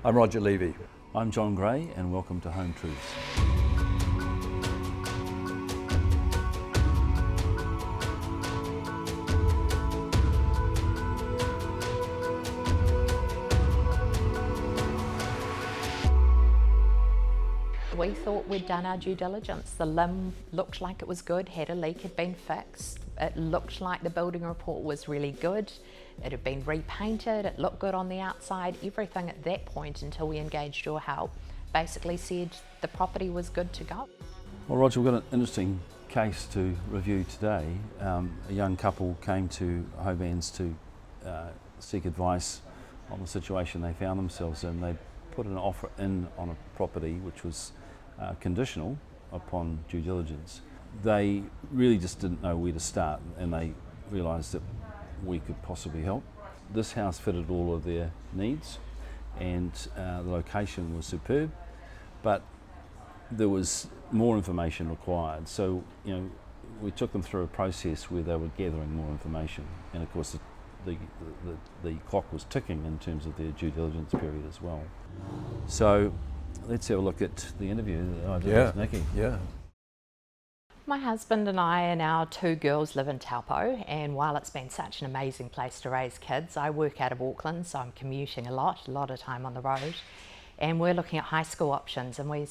I'm Roger Levy. I'm John Gray, and welcome to Home Truths. We thought we'd done our due diligence. The limb looked like it was good, had a leak, had been fixed. It looked like the building report was really good. It had been repainted, it looked good on the outside. Everything at that point, until we engaged your help, basically said the property was good to go. Well, Roger, we've got an interesting case to review today. A young couple came to Hobans to seek advice on the situation they found themselves in. They put an offer in on a property which was conditional upon due diligence. They really just didn't know where to start, and they realised that we could possibly help. This house fitted all of their needs, and the location was superb, but there was more information required. So, we took them through a process where they were gathering more information, and of course the clock was ticking in terms of their due diligence period as well. So let's have a look at the interview that I did with Nikki. Yeah. My husband and I and our two girls live in Taupo, and while it's been such an amazing place to raise kids, I work out of Auckland, so I'm commuting a lot of time on the road, and we're looking at high school options, and we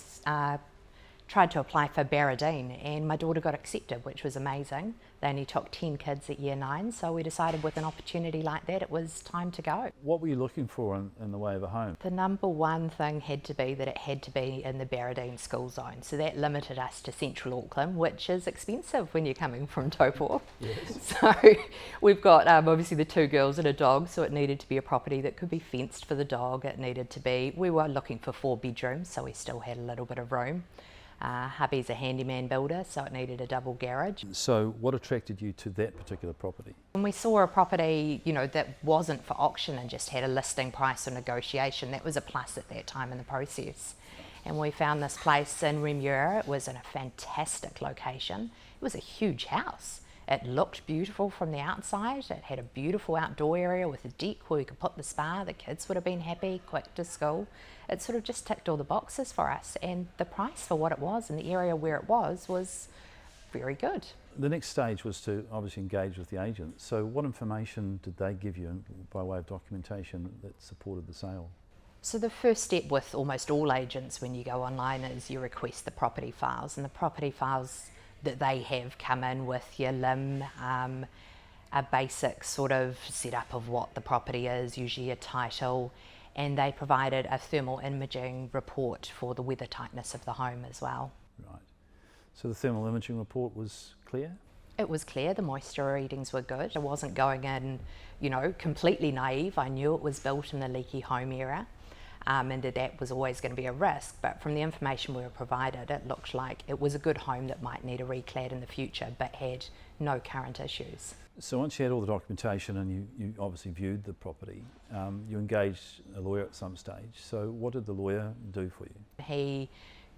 tried to apply for Barradine, and my daughter got accepted, which was amazing. They only took 10 kids at year 9, so we decided with an opportunity like that it was time to go. What were you looking for in the way of a home? The number one thing had to be that it had to be in the Barradine school zone, so that limited us to central Auckland, which is expensive when you're coming from Taupo. Yes. So we've got obviously the two girls and a dog, so it needed to be a property that could be fenced for the dog. It needed to be, we were looking for 4 bedrooms, so we still had a little bit of room. Hubby's a handyman builder, so it needed a double garage. So what attracted you to that particular property? When we saw a property, that wasn't for auction and just had a listing price or negotiation, that was a plus at that time in the process. And we found this place in Remuera. It was in a fantastic location. It was a huge house. It looked beautiful from the outside. It had a beautiful outdoor area with a deck where we could put the spa. The kids would have been happy, quick to school. It sort of just ticked all the boxes for us, and the price for what it was and the area where it was very good. The next stage was to obviously engage with the agent. So what information did they give you by way of documentation that supported the sale? So the first step with almost all agents when you go online is you request the property files, and the property files that they have come in with your limb, a basic sort of setup of what the property is, usually a title, and they provided a thermal imaging report for the weather tightness of the home as well. Right. So the thermal imaging report was clear? It was clear, the moisture readings were good. I wasn't going in, completely naive. I knew it was built in the leaky home era. And that was always going to be a risk, but from the information we were provided, it looked like it was a good home that might need a reclad in the future, but had no current issues. So once you had all the documentation and you obviously viewed the property, you engaged a lawyer at some stage. So what did the lawyer do for you? He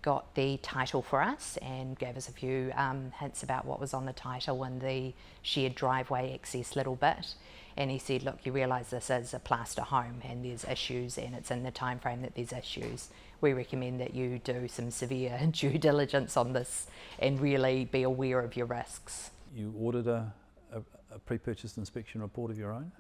got the title for us and gave us a few hints about what was on the title and the shared driveway access little bit. And he said, look, you realise this is a plaster home and there's issues, and it's in the time frame that there's issues. We recommend that you do some severe due diligence on this and really be aware of your risks. You ordered a pre-purchase inspection report of your own?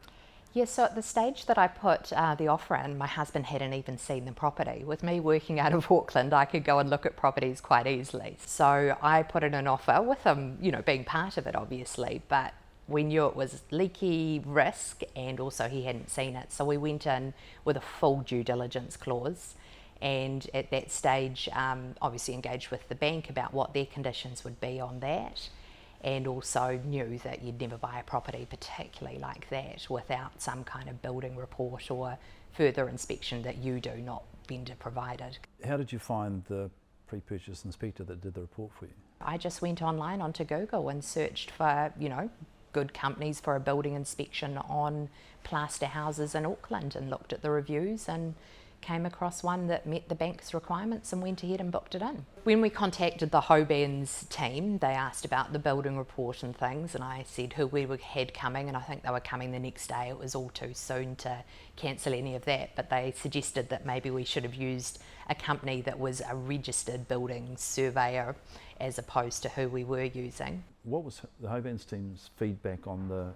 Yes, so at the stage that I put the offer in, my husband hadn't even seen the property. With me working out of Auckland, I could go and look at properties quite easily. So I put in an offer with him, being part of it obviously, but we knew it was leaky risk, and also he hadn't seen it. So we went in with a full due diligence clause, and at that stage obviously engaged with the bank about what their conditions would be on that, and also knew that you'd never buy a property particularly like that without some kind of building report or further inspection that you do, not vendor provided. How did you find the pre-purchase inspector that did the report for you? I just went online onto Google and searched for, good companies for a building inspection on plaster houses in Auckland, and looked at the reviews and came across one that met the bank's requirements and went ahead and booked it in. When we contacted the Hoban's team, they asked about the building report and things, and I said who we had coming, and I think they were coming the next day. It was all too soon to cancel any of that, but they suggested that maybe we should have used a company that was a registered building surveyor as opposed to who we were using. What was the Hoban's team's feedback on the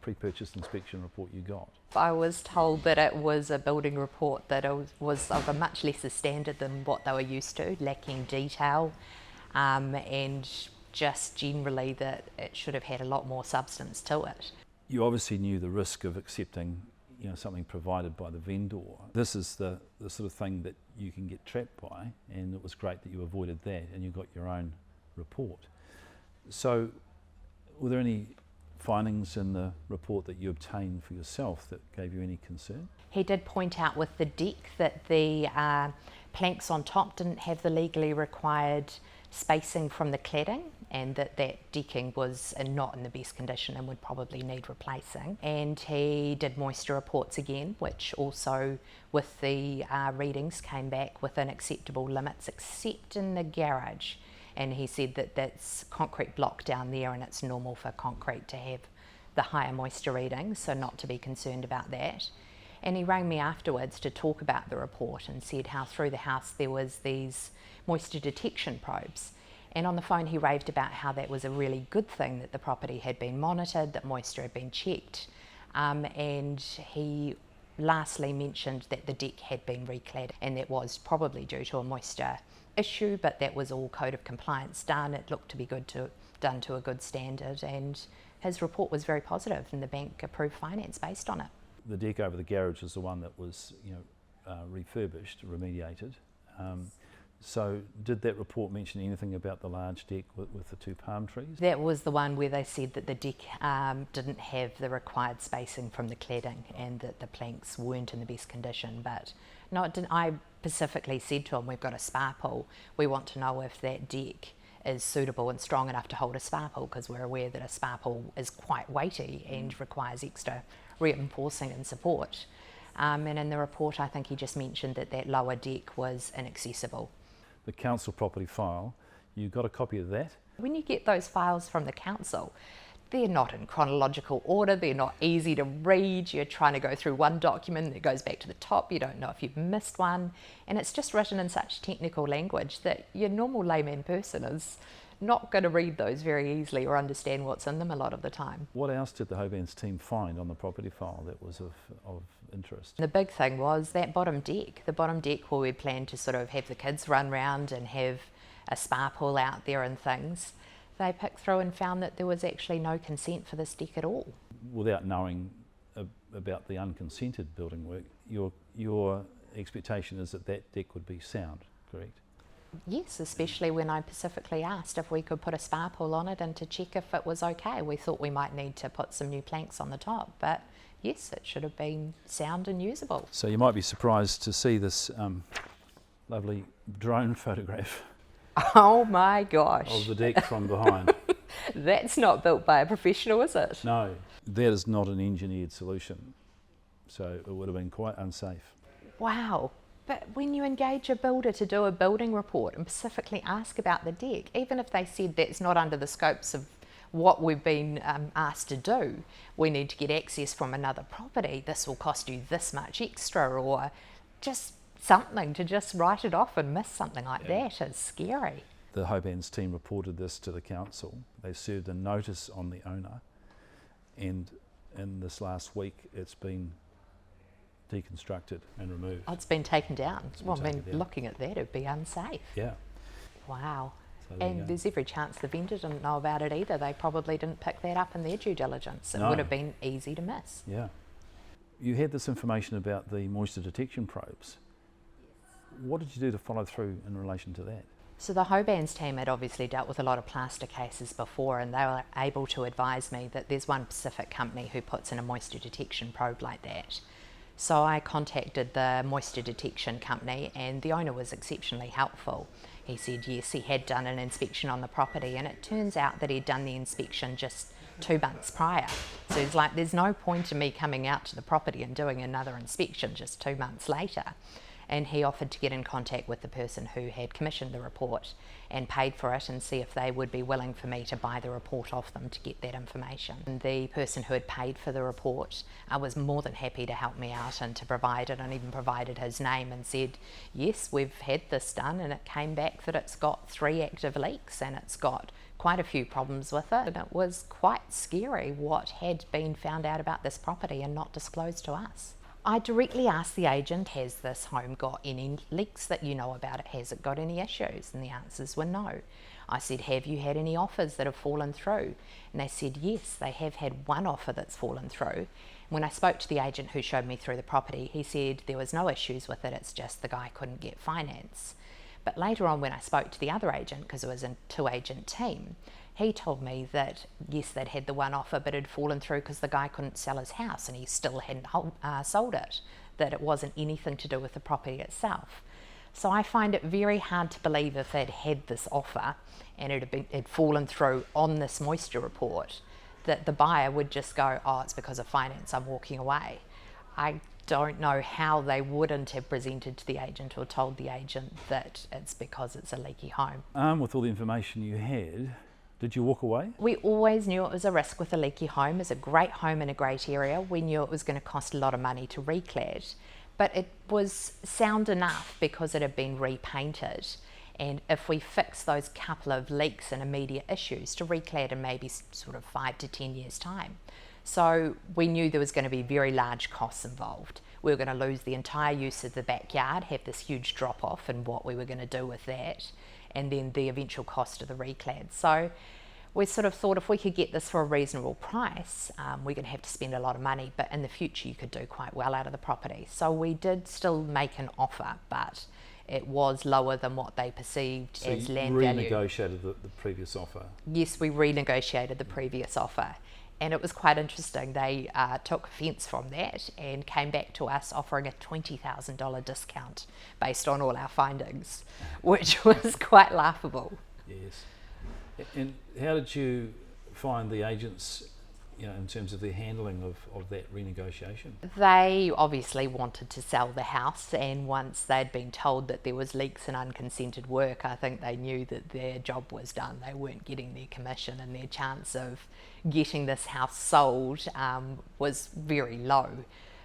pre-purchase inspection report you got? I was told that it was a building report that was of a much lesser standard than what they were used to, lacking detail, and just generally that it should have had a lot more substance to it. You obviously knew the risk of accepting something provided by the vendor. This is the sort of thing that you can get trapped by, and it was great that you avoided that and you got your own report. So were there any findings in the report that you obtained for yourself that gave you any concern? He did point out with the deck that the planks on top didn't have the legally required spacing from the cladding, and that decking was not in the best condition and would probably need replacing. And he did moisture reports again, which also with the readings came back within acceptable limits, except in the garage. And he said that that's concrete block down there and it's normal for concrete to have the higher moisture readings, so not to be concerned about that. And he rang me afterwards to talk about the report and said how through the house there was these moisture detection probes. And on the phone he raved about how that was a really good thing, that the property had been monitored, that moisture had been checked. And he lastly mentioned that the deck had been reclad, and that was probably due to a moisture issue, but that was all code of compliance done. It looked to be done to a good standard, and his report was very positive, and the bank approved finance based on it. The deck over the garage is the one that was refurbished, remediated. So did that report mention anything about the large deck with the two palm trees? That was the one where they said that the deck didn't have the required spacing from the cladding and that the planks weren't in the best condition. But no, it didn't. I specifically said to him, we've got a spa pool. We want to know if that deck is suitable and strong enough to hold a spa pool, because we're aware that a spa pool is quite weighty and requires extra reinforcing and support. And in the report, I think he just mentioned that that lower deck was inaccessible. The council property file, you got a copy of that? When you get those files from the council, they're not in chronological order, they're not easy to read. You're trying to go through one document that goes back to the top, you don't know if you've missed one, and it's just written in such technical language that your normal layman person is not going to read those very easily or understand what's in them a lot of the time. What else did the Hoban's team find on the property file that was of interest? The big thing was that bottom deck. The bottom deck where we planned to sort of have the kids run round and have a spa pool out there and things. They picked through and found that there was actually no consent for this deck at all. Without knowing about the unconsented building work, your expectation is that that deck would be sound, correct? Yes, especially when I specifically asked if we could put a spa pool on it and to check if it was okay. We thought we might need to put some new planks on the top, but yes, it should have been sound and usable. So you might be surprised to see this lovely drone photograph. Oh my gosh. Of the deck from behind. That's not built by a professional, is it? No, that is not an engineered solution. So it would have been quite unsafe. Wow. But when you engage a builder to do a building report and specifically ask about the deck, even if they said that's not under the scopes of what we've been asked to do, we need to get access from another property, this will cost you this much extra, or just something to just write it off and miss something like that is scary. The Hoban's team reported this to the council. They served a notice on the owner, and in this last week it's been deconstructed and removed. Oh, it's been taken down. Looking at that, it'd be unsafe. Yeah. Wow. So and there's every chance the vendor didn't know about it either. They probably didn't pick that up in their due diligence. It would have been easy to miss. Yeah. You had this information about the moisture detection probes. What did you do to follow through in relation to that? So the Hoban's team had obviously dealt with a lot of plaster cases before, and they were able to advise me that there's one specific company who puts in a moisture detection probe like that. So I contacted the moisture detection company, and the owner was exceptionally helpful. He said yes, he had done an inspection on the property, and it turns out that he'd done the inspection just 2 months prior. So it's like, there's no point in me coming out to the property and doing another inspection just 2 months later. And he offered to get in contact with the person who had commissioned the report and paid for it and see if they would be willing for me to buy the report off them to get that information. And the person who had paid for the report was more than happy to help me out and to provide it, and even provided his name and said, yes, we've had this done, and it came back that it's got 3 active leaks and it's got quite a few problems with it. And it was quite scary what had been found out about this property and not disclosed to us. I directly asked the agent, has this home got any leaks that you know about it? Has it got any issues? And the answers were no. I said, have you had any offers that have fallen through? And they said, yes, they have had 1 offer that's fallen through. When I spoke to the agent who showed me through the property, he said there was no issues with it, it's just the guy couldn't get finance. But later on, when I spoke to the other agent, because it was a 2-agent team, he told me that yes, they'd had the 1 offer, but it had fallen through because the guy couldn't sell his house and he still hadn't sold it, that it wasn't anything to do with the property itself. So I find it very hard to believe if they'd had this offer and it had fallen through on this moisture report, that the buyer would just go, oh, it's because of finance, I'm walking away. I don't know how they wouldn't have presented to the agent or told the agent that it's because it's a leaky home. With all the information you had, did you walk away? We always knew it was a risk with a leaky home. It's a great home in a great area. We knew it was going to cost a lot of money to reclad, but it was sound enough because it had been repainted. And if we fix those couple of leaks and immediate issues, to reclad in maybe sort of 5 to 10 years' time. So we knew there was going to be very large costs involved. We were going to lose the entire use of the backyard, have this huge drop off in what we were going to do with that, and then the eventual cost of the reclad. So we sort of thought if we could get this for a reasonable price, we're going to have to spend a lot of money, but in the future you could do quite well out of the property. So we did still make an offer, but it was lower than what they perceived as land value. So you renegotiated the previous offer? Yes, we renegotiated the previous offer. And it was quite interesting. They took offence from that and came back to us offering a $20,000 discount based on all our findings, which was quite laughable. Yes. And how did you find the agents, in terms of their handling of that renegotiation? They obviously wanted to sell the house, and once they'd been told that there was leaks and unconsented work, I think they knew that their job was done. They weren't getting their commission, and their chance of getting this house sold was very low.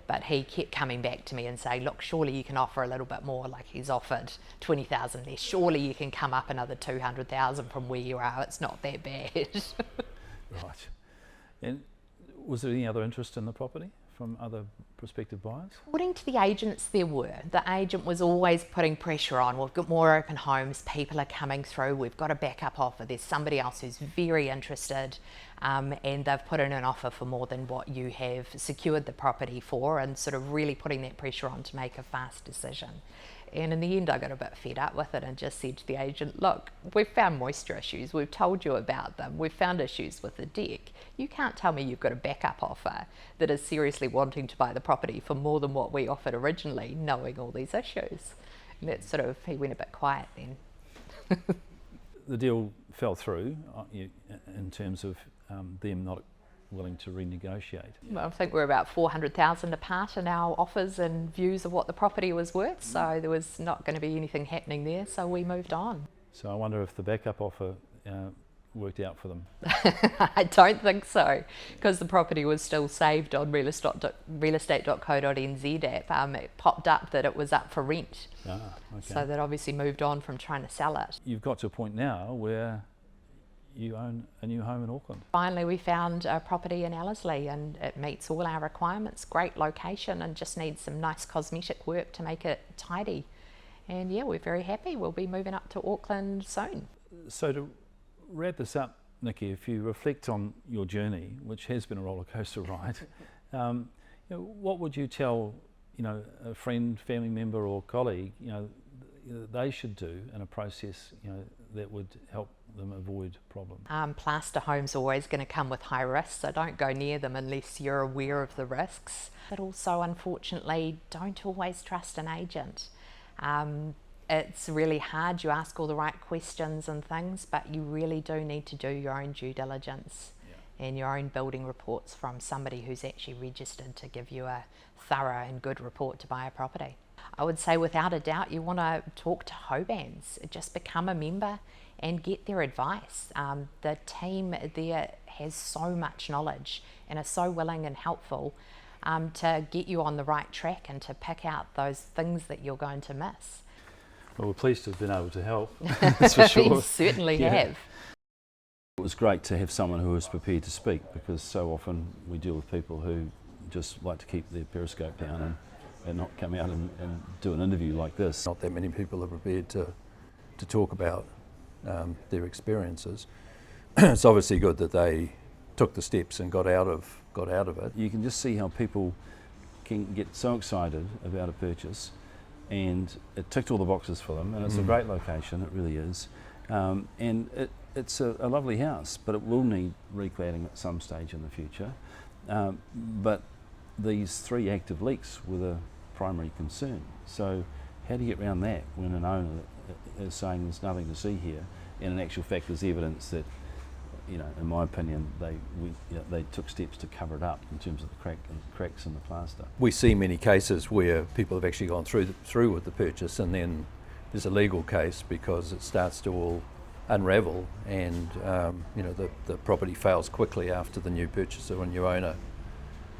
But he kept coming back to me and saying, look, surely you can offer a little bit more. Like, he's offered 20,000 less. Surely you can come up another 200,000 from where you are. It's not that bad. Right. And was there any other interest in the property from other prospective buyers? According to the agents, there were. The agent was always putting pressure on. We've got more open homes, people are coming through, we've got a backup offer, there's somebody else who's very interested, and they've put in an offer for more than what you have secured the property for, and sort of really putting that pressure on to make a fast decision. And in the end, I got a bit fed up with it and just said to the agent, look, we've found moisture issues, we've told you about them, we've found issues with the deck. You can't tell me you've got a backup offer that is seriously wanting to buy the property for more than what we offered originally, knowing all these issues. And that sort of, he went a bit quiet then. The deal fell through in terms of them not willing to renegotiate. Well, I think we're about 400,000 apart in our offers and views of what the property was worth, so there was not going to be anything happening there, so we moved on. So I wonder if the backup offer worked out for them. I don't think so, because the property was still saved on realestate.co.nz app. It popped up that it was up for rent, Okay. So that obviously moved on from trying to sell it. You've got to a point now where you own a new home in Auckland. Finally, we found a property in Ellerslie and it meets all our requirements. Great location and just needs some nice cosmetic work to make it tidy. And yeah, we're very happy. We'll be moving up to Auckland soon. So to wrap this up, Nikki, if you reflect on your journey, which has been a roller coaster ride, what would you tell a friend, family member or colleague they should do in a process that would help them avoid problems? Plaster homes are always going to come with high risks, so don't go near them unless you're aware of the risks. But also, unfortunately, don't always trust an agent. It's really hard. You ask all the right questions and things, but you really do need to do your own due diligence. and your own building reports from somebody who's actually registered to give you a thorough and good report to buy a property. I would say without a doubt you want to talk to Hobans, just become a member and get their advice. The team there has so much knowledge and are so willing and helpful to get you on the right track and to pick out those things that you're going to miss. Well, we're pleased to have been able to help, that's for sure. You certainly have. It was great to have someone who was prepared to speak, because so often we deal with people who just like to keep their periscope down and not come out and do an interview like this. Not that many people are prepared to talk about their experiences. It's obviously good that they took the steps and got out of it. You can just see how people can get so excited about a purchase, and it ticked all the boxes for them, and it's a great location, it really is. And it's a lovely house, but it will need recladding at some stage in the future. But these 3 active leaks were the primary concern. So how do you get around that when an owner is saying there's nothing to see here, and in actual fact there's evidence that, you know, in my opinion, they took steps to cover it up in terms of the cracks in the plaster. We see many cases where people have actually gone through with the purchase, and then there's a legal case because it starts to all unravel, and you know, the property fails quickly after the new purchaser and new owner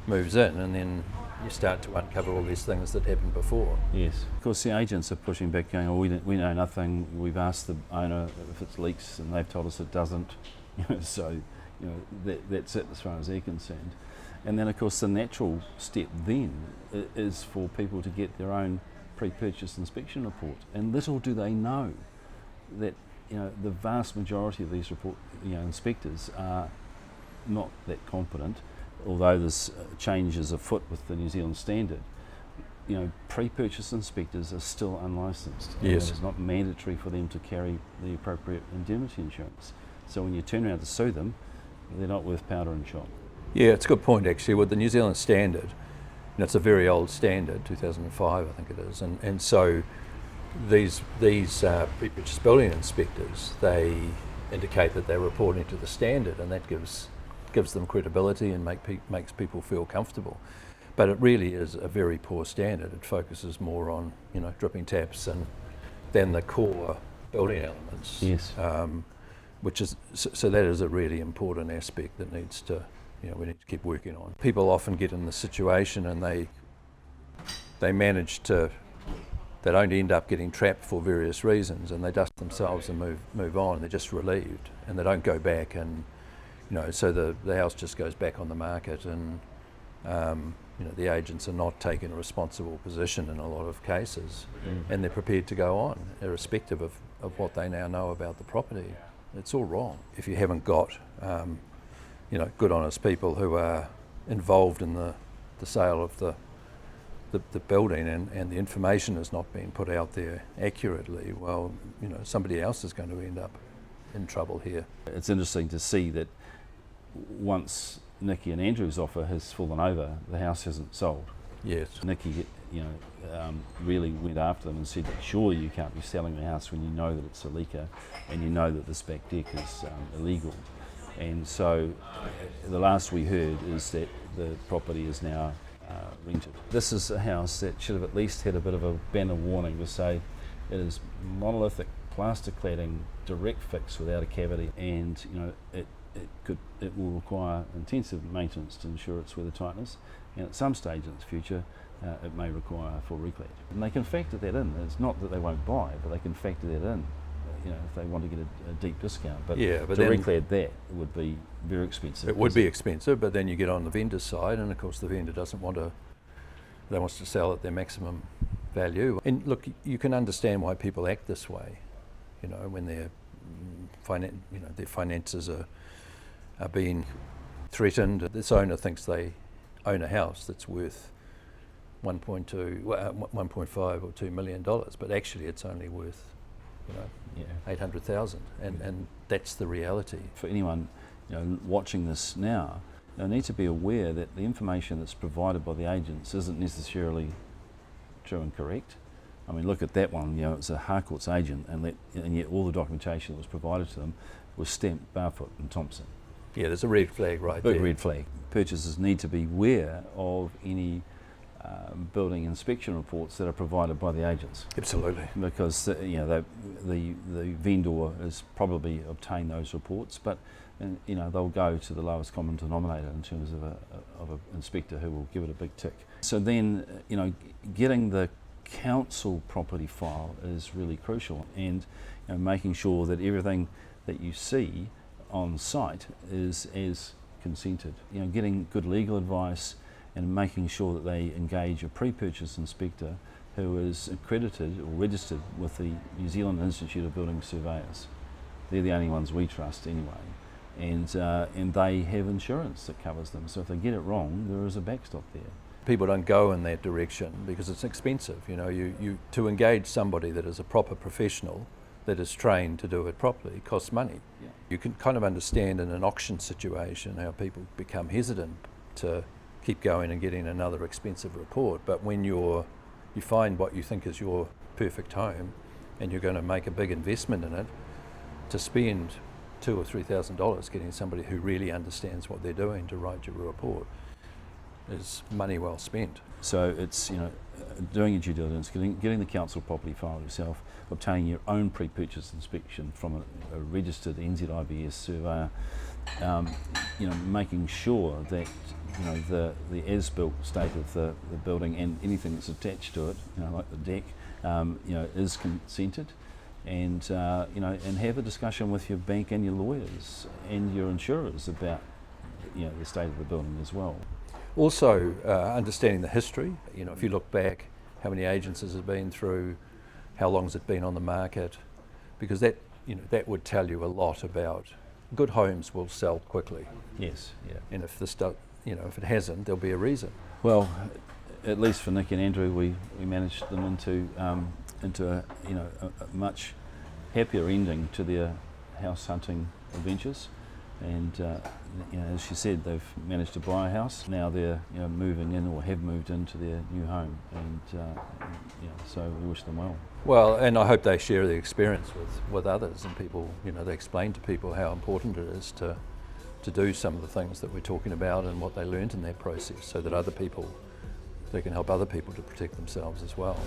moves in, and then you start to uncover all these things that happened before. Yes, of course the agents are pushing back, going, oh, we know nothing, we've asked the owner if it leaks and they've told us it doesn't. So, you know, that's it as far as they're concerned. And then of course the natural step then is for people to get their own pre-purchase inspection report, and little do they know that, you know, the vast majority of these inspectors are not that competent. Although there's changes afoot with the New Zealand standard, you know, pre-purchase inspectors are still unlicensed. Yes. It's not mandatory for them to carry the appropriate indemnity insurance. So when you turn around to sue them, they're not worth powder and shot. Yeah, it's a good point actually. With the New Zealand standard, you know, it's a very old standard, 2005 I think it is, and so these pre-purchase building inspectors, they indicate that they're reporting to the standard, and that gives them credibility and makes people feel comfortable. But it really is a very poor standard. It focuses more on, you know, dripping taps than the core building elements. Yes. Which is so that is a really important aspect that needs to, you know, we need to keep working on. People often get in the situation and they manage to, they don't end up getting trapped for various reasons, and they dust themselves and move on. They're just relieved, and they don't go back, and you know, so the house just goes back on the market, and you know, the agents are not taking a responsible position in a lot of cases, and they're prepared to go on, irrespective of what they now know about the property. It's all wrong. If you haven't got you know, good honest people who are involved in the sale of the building, and the information is not being put out there accurately, well, you know, somebody else is going to end up in trouble here. It's interesting to see that once Nikki and Andrew's offer has fallen over, the house hasn't sold. Yes. Nikki, you know, really went after them and said, surely you can't be selling the house when you know that it's a leaker and you know that this back deck is illegal. And so the last we heard is that the property is now rented. This is a house that should have at least had a bit of a banner warning to say it is monolithic plaster cladding, direct fix without a cavity, and you know, it will require intensive maintenance to ensure its weather tightness, and at some stage in its future it may require full reclad. And they can factor that in. It's not that they won't buy, but they can factor that in, you know, if they want to get a deep discount. But yeah, but to reclad that would be very expensive. It would be expensive, but then you get on the vendor's side, and of course the vendor doesn't want to, they wants to sell at their maximum value. And look, you can understand why people act this way, you know, when their finances are being threatened. This owner thinks they own a house that's worth 1.5 or $2 million, but actually it's only worth, you know, 800,000, and that's the reality. For anyone, you know, watching this now, they need to be aware that the information that's provided by the agents isn't necessarily true and correct. I mean, look at that one, you know, it's a Harcourt's agent, and yet all the documentation that was provided to them was stamped Barfoot and Thompson. Yeah, there's a red flag right Big there. red flag. Purchasers need to be aware of any building inspection reports that are provided by the agents, Absolutely. because the vendor has probably obtained those reports, but they'll go to the lowest common denominator in terms of an inspector who will give it a big tick. So then getting the council property file is really crucial, and making sure that everything that you see on site is as consented. Getting good legal advice and making sure that they engage a pre-purchase inspector who is accredited or registered with the New Zealand Institute of Building Surveyors. They're the only ones we trust anyway, and they have insurance that covers them. So if they get it wrong, there is a backstop there. People don't go in that direction because it's expensive. You to engage somebody that is a proper professional that is trained to do it properly costs money. Yeah. You can kind of understand in an auction situation how people become hesitant to keep going and getting another expensive report, but when you find what you think is your perfect home and you're going to make a big investment in it, to spend $2,000 or $3,000 getting somebody who really understands what they're doing to write your report is money well spent. So it's doing your due diligence, getting the council property file yourself, obtaining your own pre-purchase inspection from a registered NZIBS surveyor, making sure that the as-built state of the building and anything that's attached to it, like the deck, is consented, and have a discussion with your bank and your lawyers and your insurers about the state of the building as well. Also, understanding the history. If you look back, how many agencies have been through, how long has it been on the market, because that would tell you a lot about good homes will sell quickly. Yes, yeah. And if this if it hasn't, there'll be a reason. Well, at least for Nick and Andrew, we managed them into a much happier ending to their house hunting adventures. And as she said, they've managed to buy a house. Now they're moving in, or have moved into their new home, and so we wish them well. Well, and I hope they share the experience with others, and people, they explain to people how important it is to do some of the things that we're talking about and what they learned in that process, so that they can help other people to protect themselves as well.